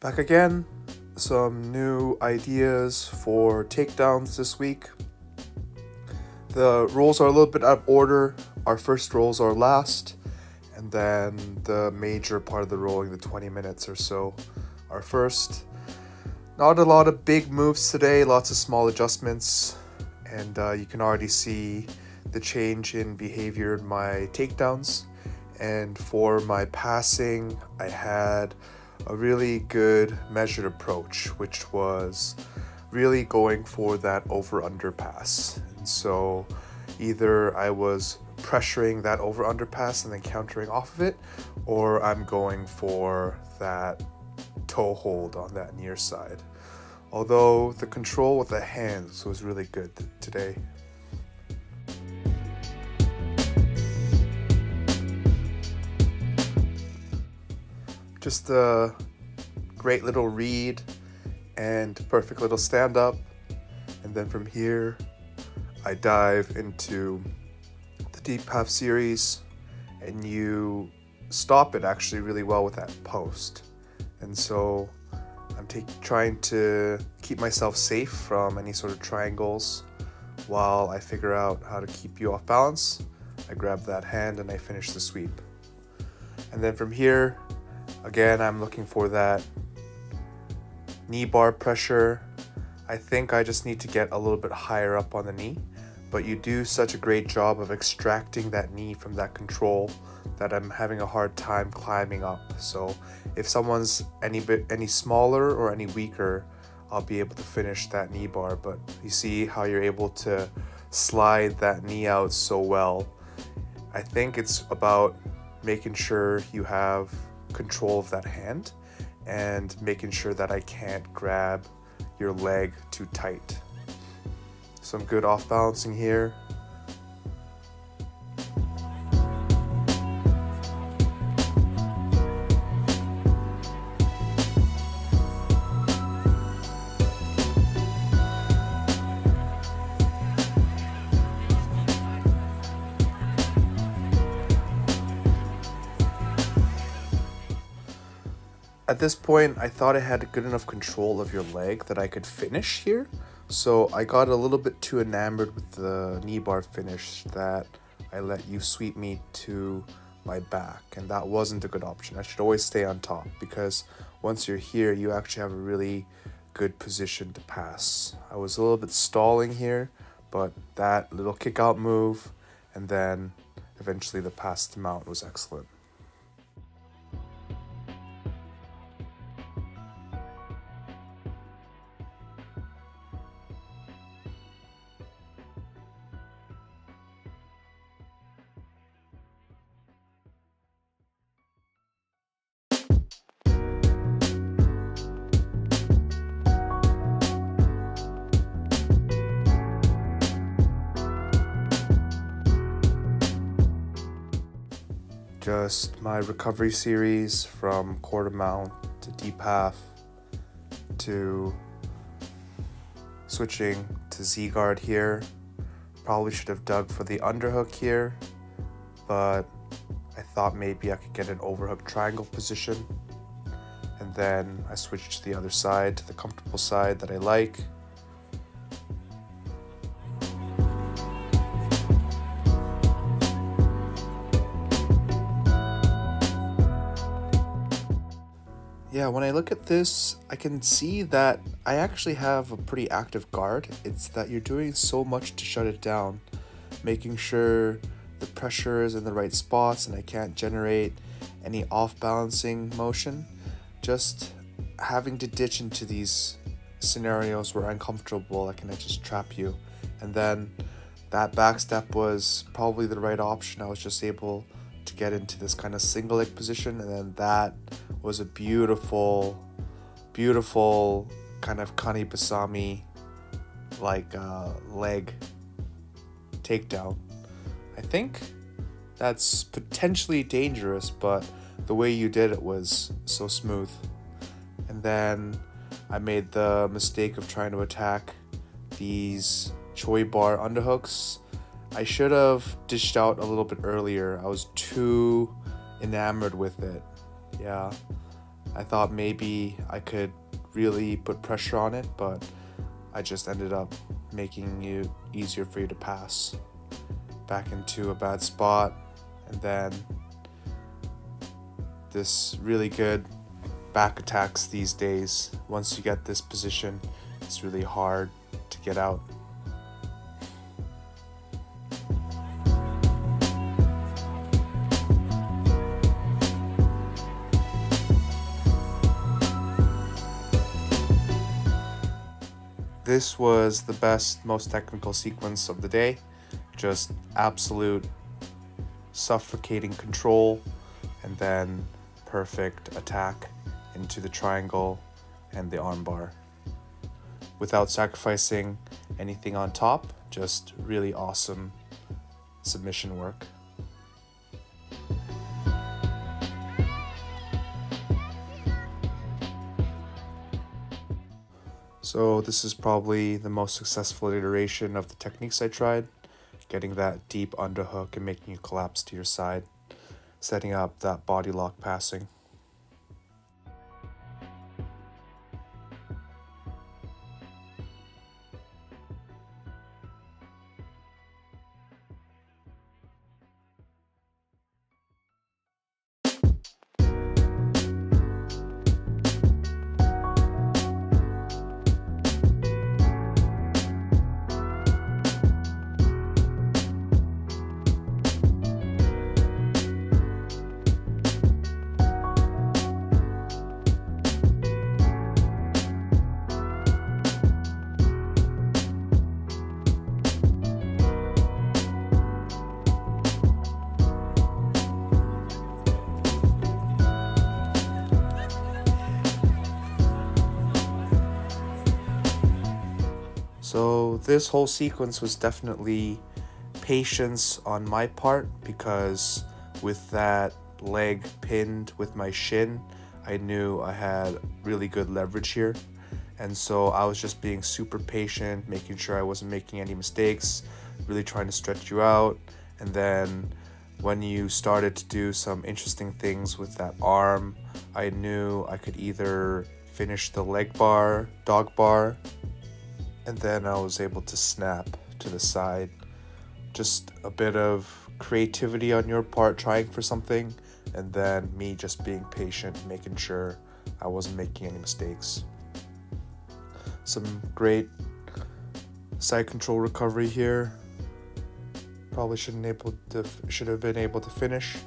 Back again, some new ideas for takedowns this week. The rolls are a little bit out of order. Our first rolls are last, and then the major part of the rolling, the 20 minutes or so, are first. Not a lot of big moves today, lots of small adjustments, and you can already see the change in behavior in my takedowns. And for my passing, I had a really good measured approach, which was really going for that over-under pass. And so either I was pressuring that over-under pass and then countering off of it, or I'm going for that toe hold on that near side. Although the control with the hands was really good today. Just a great little read and perfect little stand up. And then from here, I dive into the deep half series, and you stop it actually really well with that post. And so I'm trying to keep myself safe from any sort of triangles while I figure out how to keep you off balance. I grab that hand and I finish the sweep. And then from here, again, I'm looking for that knee bar pressure. I think I just need to get a little bit higher up on the knee, but you do such a great job of extracting that knee from that control that I'm having a hard time climbing up. So if someone's any smaller or any weaker, I'll be able to finish that knee bar. But you see how you're able to slide that knee out so well. I think it's about making sure you have control of that hand and making sure that I can't grab your leg too tight. Some good off balancing here. At this point, I thought I had good enough control of your leg that I could finish here. So I got a little bit too enamored with the knee bar finish that I let you sweep me to my back. And that wasn't a good option. I should always stay on top, because once you're here, you actually have a really good position to pass. I was a little bit stalling here, but that little kick out move and then eventually the pass to mount was excellent. Just my recovery series from quarter mount to deep half to switching to Z-guard here. Probably should have dug for the underhook here, but I thought maybe I could get an overhook triangle position. And then I switched to the other side, to the comfortable side that I like. Yeah, when I look at this, I can see that I actually have a pretty active guard. It's that you're doing so much to shut it down, making sure the pressure is in the right spots and I can't generate any off-balancing motion. Just having to ditch into these scenarios where I'm comfortable, I can just trap you. And then that back step was probably the right option. I was just able to get into this kind of single leg position, and then that was a beautiful kind of Kani Basami like leg takedown. I think that's potentially dangerous, but the way you did it was so smooth. And then I made the mistake of trying to attack these Choi bar underhooks. I should have dished out a little bit earlier. I was too enamored with it. Yeah. I thought maybe I could really put pressure on it, but I just ended up making it easier for you to pass back into a bad spot. And then this really good back attacks these days. Once you get this position, it's really hard to get out. This was the best, most technical sequence of the day. Just absolute suffocating control, and then perfect attack into the triangle and the armbar without sacrificing anything on top. Just really awesome submission work. So this is probably the most successful iteration of the techniques I tried, getting that deep underhook and making you collapse to your side, setting up that body lock passing. So this whole sequence was definitely patience on my part, because with that leg pinned with my shin, I knew I had really good leverage here. And so I was just being super patient, making sure I wasn't making any mistakes, really trying to stretch you out. And then when you started to do some interesting things with that arm, I knew I could either finish the leg bar, dog bar, and then I was able to snap to the side. Just a bit of creativity on your part, trying for something, and then me just being patient, making sure I wasn't making any mistakes. Some great side control recovery here. Probably should have been able to finish.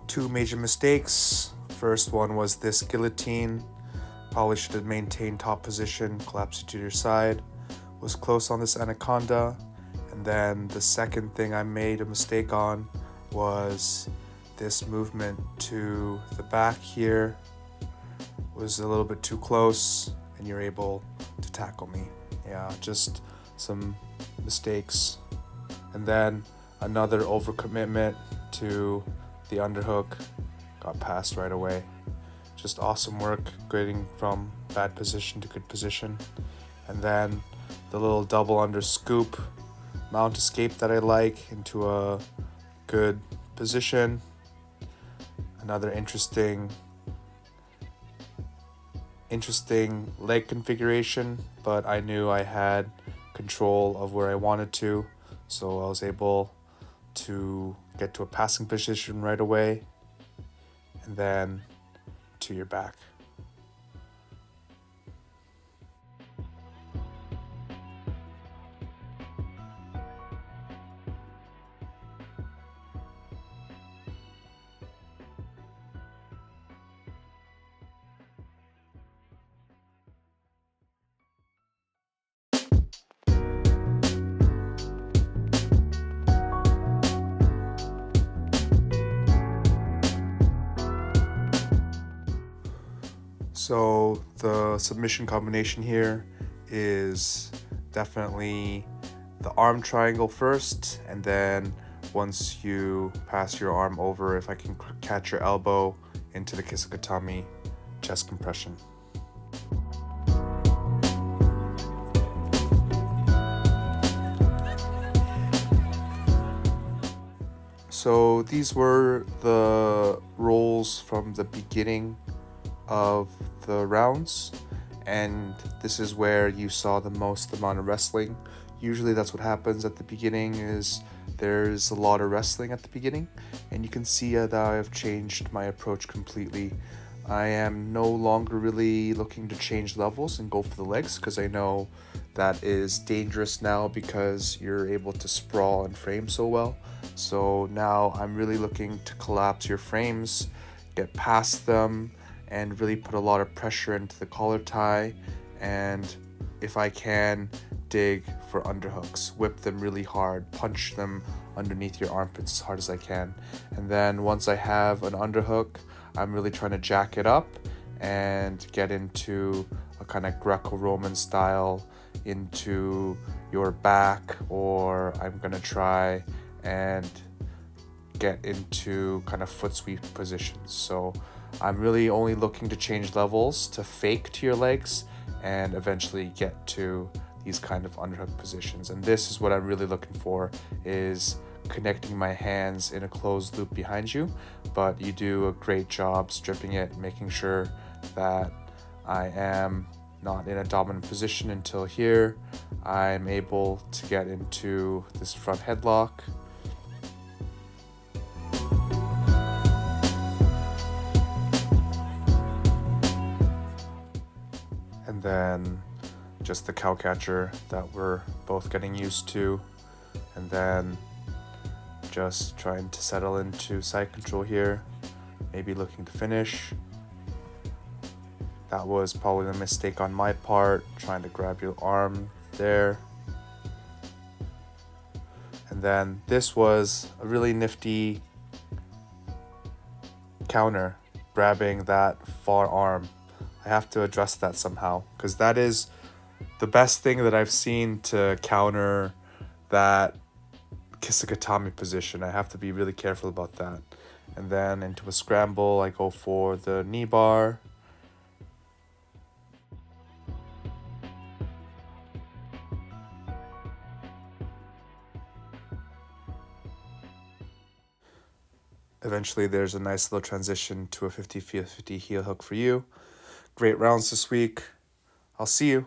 Two major mistakes. First one was this guillotine. Probably should have maintained top position, collapsed to your side. Was close on this anaconda. And then the second thing I made a mistake on was this movement to the back here. Was a little bit too close, and you're able to tackle me. Yeah, just some mistakes. And then another overcommitment to the underhook, got passed right away. Just awesome work getting from bad position to good position. And then the little double under scoop mount escape that I like into a good position. Another interesting leg configuration, but I knew I had control of where I wanted to, so I was able to get to a passing position right away, and then to your back. So the submission combination here is definitely the arm triangle first, and then once you pass your arm over, if I can catch your elbow into the Kisagatami chest compression. So these were the rolls from the beginning of the rounds, and this is where you saw the most amount of wrestling. Usually that's what happens at the beginning, is there's a lot of wrestling at the beginning, and you can see that I've changed my approach completely. I am no longer really looking to change levels and go for the legs, because I know that is dangerous now because you're able to sprawl and frame so well. So now I'm really looking to collapse your frames, get past them, and really put a lot of pressure into the collar tie, and if I can, dig for underhooks, whip them really hard, punch them underneath your armpits as hard as I can. And then once I have an underhook, I'm really trying to jack it up and get into a kind of Greco-Roman style into your back, or I'm gonna try and get into kind of foot sweep positions. So I'm really only looking to change levels to fake to your legs and eventually get to these kind of underhook positions. And this is what I'm really looking for, is connecting my hands in a closed loop behind you. But you do a great job stripping it, making sure that I am not in a dominant position until here. I'm able to get into this front headlock. And then just the cow catcher that we're both getting used to, and then just trying to settle into side control here, maybe looking to finish. That was probably a mistake on my part, trying to grab your arm there. And then this was a really nifty counter, grabbing that far arm. I have to address that somehow, because that is the best thing that I've seen to counter that Kisagatami position. I have to be really careful about that. And then into a scramble, I go for the knee bar. Eventually there's a nice little transition to a 50-50 heel hook for you. Great rounds this week. I'll see you.